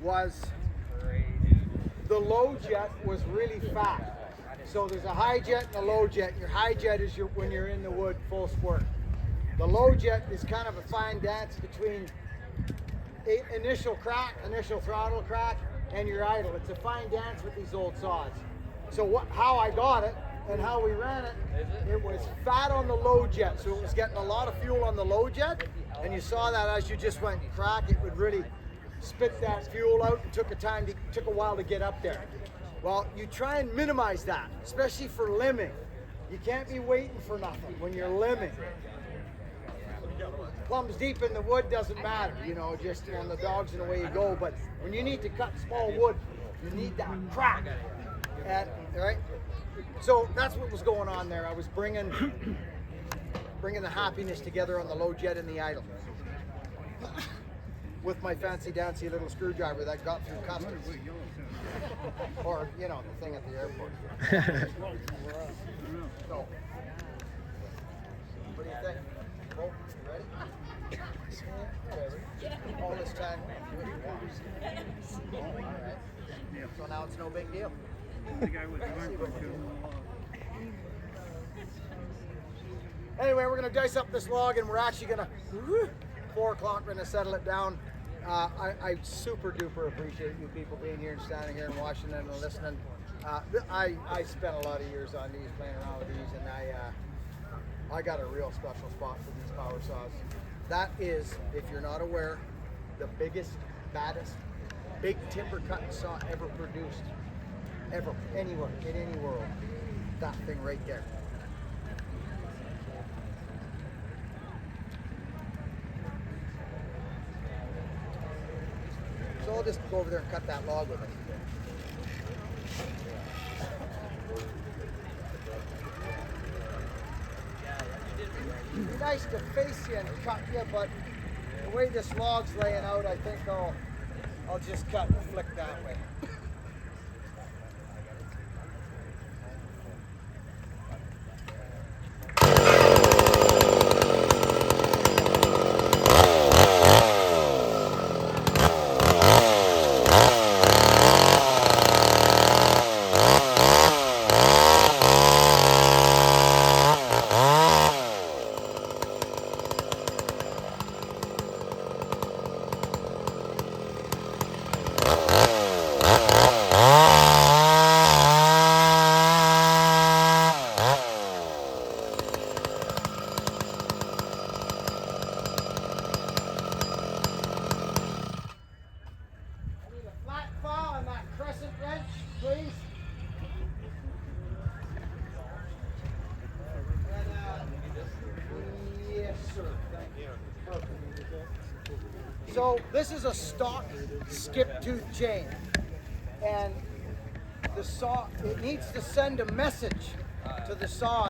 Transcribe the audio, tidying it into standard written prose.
was the low jet was really fat. So there's a high jet and a low jet. Your high jet is when you're in the wood full squirt. The low jet is kind of a fine dance between initial crack, initial throttle crack, and your idle. It's a fine dance with these old saws. So how I got it and how we ran it, it was fat on the low jet. So it was getting a lot of fuel on the low jet. And you saw that as you just went crack, it would really spit that fuel out. It took a while to get up there. Well, you try and minimize that, especially for limbing. You can't be waiting for nothing when you're limbing. Plums deep in the wood doesn't matter, you know, just on the dogs and away you go. But when you need to cut small wood, you need that crack. Right? So that's what was going on there. I was bringing the happiness together on the low jet and the idle with my fancy dancy little screwdriver that got through customs. Or, you know, the thing at the airport. So, what do you think? Oh, ready? All this time. All right. So now it's no big deal. Anyway, we're going to dice up this log and we're actually going to, 4 o'clock, we're going to settle it down. I super duper appreciate you people being here and standing here and watching and listening. I spent a lot of years on these, playing around with these, and I got a real special spot for these power saws. That is, if you're not aware, the biggest, baddest, big timber cutting saw ever produced, ever, anywhere, in any world. That thing right there. So I'll just go over there and cut that log with it. It'd be nice to face you and cut you, but the way this log's laying out, I think I'll just cut and flick that way. Please. Yes, sir. Thank you. Perfect. So this is a stock skip tooth chain, and the saw, it needs to send a message to the saw.